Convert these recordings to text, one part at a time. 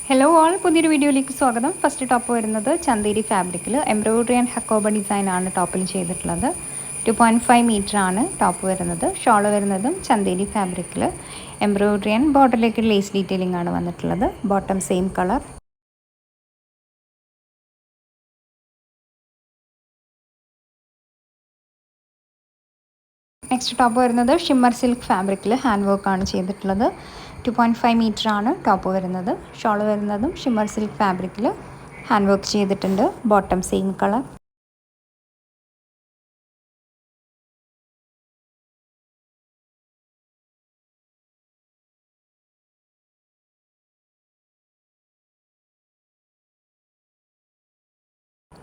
Hello all, പുതിയൊരു വീഡിയോയിലേക്ക് സ്വാഗതം. ഫസ്റ്റ് ടോപ്പ് വരുന്നത് ചന്തേരി ഫാബ്രിക്കിൽ എംബ്രോയിഡറി ആൻഡ് ഹക്കോബ ഡിസൈൻ ആണ് ടോപ്പിൽ ചെയ്തിട്ടുള്ളത്. 2.5 മീറ്റർ ആണ് ടോപ്പ് വരുന്നത്. ഷോൾ വരുന്നതും ചന്തേരി ഫാബ്രിക്കിൽ എംബ്രോയിഡറി ആൻഡ് ബോർഡറിലേക്ക് ലേസ് ഡീറ്റെയിലിംഗ് ആണ് വന്നിട്ടുള്ളത്. Bottom same colour. Next top വരുന്നത് ഷിമ്മർ സിൽക്ക് ഫാബ്രിക്കിൽ ഹാൻഡ് വർക്ക് ആണ് ചെയ്തിട്ടുള്ളത്. 2.5 മീറ്റർ ആണ് ടോപ്പ് വരുന്നത്. ഷോൾ വരുന്നതും ഷിമ്മർ സിൽക്ക് ഫാബ്രിക്കിൽ ഹാൻഡ് വർക്ക് ചെയ്തിട്ടുണ്ട്. Bottom same colour.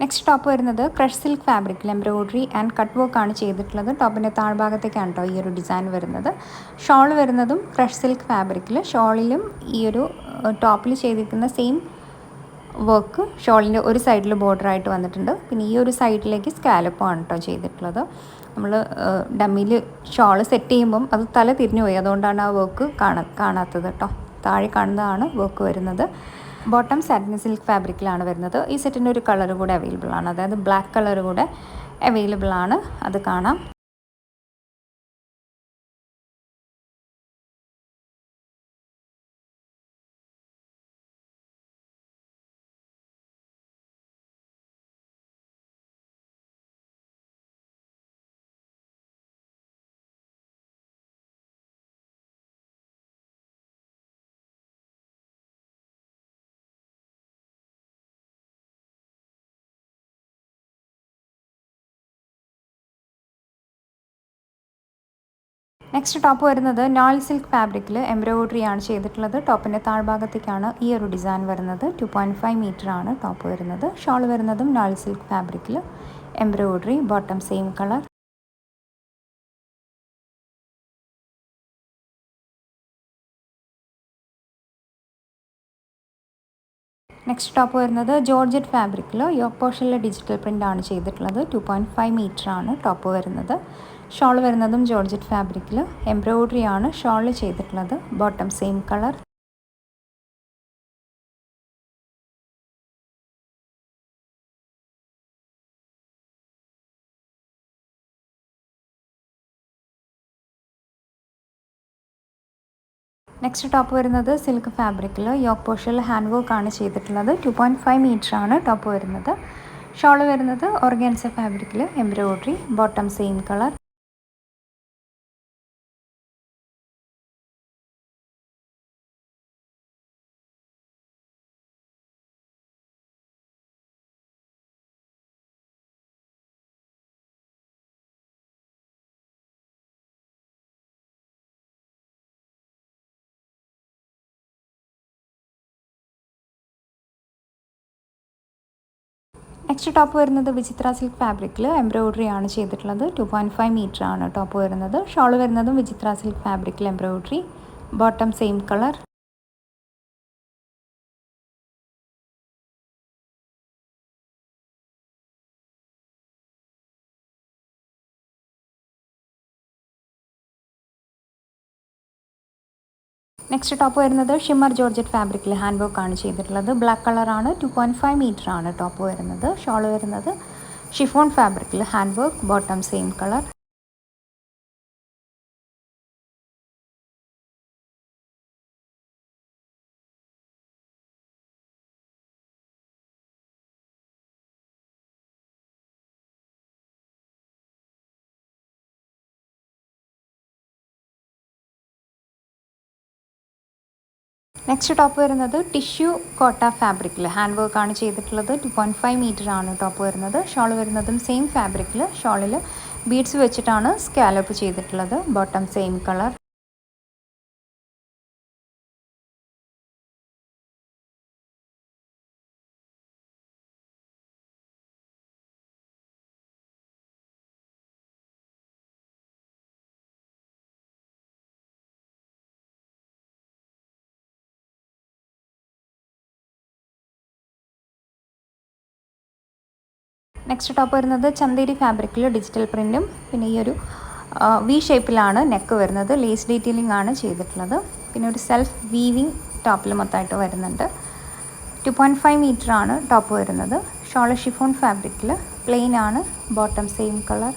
Next top വരുന്നത് ക്രഷ് സിൽക്ക് ഫാബ്രിക്കിൽ എംബ്രോയിഡറി ആൻഡ് കട്ട് വർക്ക് ആണ് ചെയ്തിട്ടുള്ളത്. ടോപ്പിൻ്റെ താഴ്ഭാഗത്തേക്കാണ് കേട്ടോ ഈ ഒരു ഡിസൈൻ വരുന്നത്. ഷോൾ വരുന്നതും ക്രഷ് സിൽക്ക് ഫാബ്രിക്കിൽ, ഷോളിലും ഈ ഒരു ടോപ്പിൽ ചെയ്തിരിക്കുന്ന സെയിം വർക്ക് ഷോളിൻ്റെ ഒരു സൈഡിൽ ബോർഡറായിട്ട് വന്നിട്ടുണ്ട്. പിന്നെ ഈ ഒരു സൈഡിലേക്ക് സ്കാലപ്പാണ് കേട്ടോ ചെയ്തിട്ടുള്ളത്. നമ്മൾ ഡമ്മിയിൽ ഷോൾ സെറ്റ് ചെയ്യുമ്പം അത് തല തിരിഞ്ഞു പോയി, അതുകൊണ്ടാണ് ആ വർക്ക് കാണാത്തത് കേട്ടോ. താഴെ കാണുന്നതാണ് വർക്ക് വരുന്നത്. ബോട്ടം സാറ്റിൻ സിൽക്ക് ഫാബ്രിക്കിലാണ് വരുന്നത്. ഈ സെറ്റിൻ്റെ ഒരു കളർ കൂടെ അവൈലബിൾ ആണ്, അതായത് ബ്ലാക്ക് കളർ കൂടെ അവൈലബിൾ ആണ്, അത് കാണാം. നെക്സ്റ്റ് ടോപ്പ് വരുന്നത് നോൾ സിൽക്ക് ഫാബ്രിക്കിൽ എംബ്രോയിഡറി ആണ് ചെയ്തിട്ടുള്ളത്. ടോപ്പിൻ്റെ താഴ്ഭാഗത്തേക്കാണ് ഈ ഒരു ഡിസൈൻ വരുന്നത്. 2.5 മീറ്റർ ആണ് ടോപ്പ് വരുന്നത്. ഷോൾ വരുന്നതും നോൾ സിൽക്ക് ഫാബ്രിക്കിൽ embroidery, bottom same colour. Next top വരുന്നത് ജോർജറ്റ് ഫാബ്രിക്കിൽ യോക്ക് പോർഷനിൽ ഡിജിറ്റൽ പ്രിൻ്റ് ആണ് ചെയ്തിട്ടുള്ളത്. 2.5 മീറ്റർ ആണ് ടോപ്പ് വരുന്നത്. ഷോൾ വരുന്നതും ജോർജറ്റ് ഫാബ്രിക്കിൽ എംബ്രോയിഡറി ആണ് ഷോൾ ചെയ്തിട്ടുള്ളത്. Bottom same colour. Next top വരുന്നത് സിൽക്ക് ഫാബ്രിക്കിൽ യോക്ക് പോർഷനിൽ ഹാൻഡ് വർക്ക് ആണ് ചെയ്തിട്ടുള്ളത്. 2.5 മീറ്റർ ആണ് ടോപ്പ് വരുന്നത്. ഷോൾ വരുന്നത് ഓർഗാൻസ ഫാബ്രിക്കിൽ embroidery, bottom same colour. Next top വരുന്നത് വിചിത്ര സിൽക്ക് ഫാബ്രിക്കിൽ എംബ്രോയിഡറി ആണ് ചെയ്തിട്ടുള്ളത്. 2.5 മീറ്റർ ആണ് ടോപ്പ് വരുന്നത്. ഷോൾ വരുന്നതും വിചിത്ര സിൽക്ക് ഫാബ്രിക്കിൽ embroidery, bottom same colour. Next top വരുന്നത് ഷിമ്മർ ജോർജറ്റ് ഫാബ്രിക്കിൽ ഹാൻഡ് വർക്ക് ആണ് ചെയ്തിട്ടുള്ളത്. ബ്ലാക്ക് കളറാണ്. 2.5 മീറ്റർ ആണ് ടോപ്പ് വരുന്നത്. ഷോൾ വരുന്നത് ഷിഫോൺ ഫാബ്രിക്കിൽ hand work, bottom same colour. Next top വരുന്നത് ടിഷ്യൂ കോട്ട ഫാബ്രിക്കിൽ ഹാൻഡ് വർക്ക് ആണ് ചെയ്തിട്ടുള്ളത്. 2.5 മീറ്റർ ആണ് ടോപ്പ് വരുന്നത്. ഷോൾ വരുന്നതും സെയിം ഫാബ്രിക്കിൽ ഷോളിൽ ബീഡ്സ് വെച്ചിട്ടാണ് സ്കാലപ്പ് ചെയ്തിട്ടുള്ളത്. Bottom same colour. Next top വരുന്നത് ചന്തേരി ഫാബ്രിക്കിൽ ഡിജിറ്റൽ പ്രിൻറ്റും പിന്നെ ഈ ഒരു വി ഷേപ്പിലാണ് നെക്ക് വരുന്നത്. ലേസ് ഡീറ്റെയിലിംഗ് ആണ് ചെയ്തിട്ടുള്ളത്. പിന്നെ ഒരു സെൽഫ് വീവിങ് ടോപ്പിൽ മൊത്തമായിട്ട് വരുന്നുണ്ട്. 2.5 മീറ്റർ ആണ് ടോപ്പ് വരുന്നത്. ഷോള് ഷിഫോൺ ഫാബ്രിക്കിൽ പ്ലെയിൻ ആണ്, bottom same colour.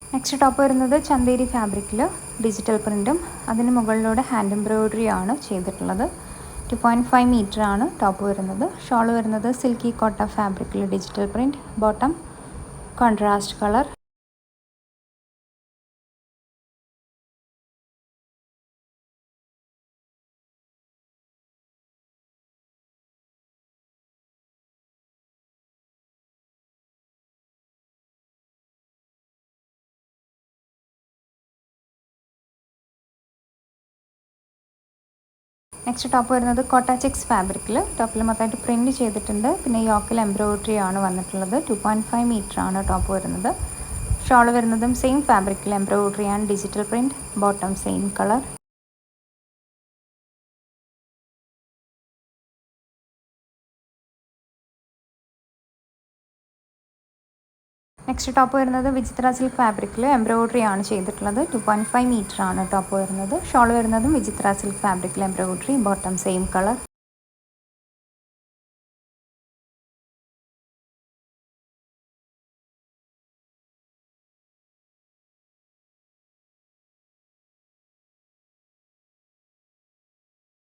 Next top വരുന്നത് ചന്തേരി ഫാബ്രിക്കിൽ ഡിജിറ്റൽ പ്രിൻറ്റും അതിന് മുകളിലൂടെ ഹാൻഡ് എംബ്രോയ്ഡറി ആണ് ചെയ്തിട്ടുള്ളത്. 2.5 മീറ്റർ ആണ് ടോപ്പ് വരുന്നത്. ഷോൾ വരുന്നത് സിൽക്കി കോട്ട ഫാബ്രിക്കിൽ digital print, bottom contrast colour. Next top വരുന്നത് കോട്ട ചെക്സ് ഫാബ്രിക്കിൽ ടോപ്പിൽ മൊത്തമായിട്ട് പ്രിൻറ്റ് ചെയ്തിട്ടുണ്ട്. പിന്നെ യോക്കിൽ എംബ്രോയ്ഡറി ആണ് വന്നിട്ടുള്ളത്. 2.5 മീറ്റർ ആണ് ടോപ്പ് വരുന്നത്. ഷോൾ വരുന്നതും സെയിം ഫാബ്രിക്കിൽ embroidery and digital print, bottom same colour. Next top വരുന്നത് വിചിത്ര സിൽക്ക് ഫാബ്രിക്കിൽ എംബ്രോയ്ഡറി ആണ് ചെയ്തിട്ടുള്ളത്. 2.5 മീറ്റർ ആണ് ടോപ്പ് വരുന്നത്. ഷോൾ വരുന്നതും വിചിത്ര സിൽക്ക് ഫാബ്രിക്കിൽ എംബ്രോയ്ഡറി, ബോട്ടം സെയിം കളർ.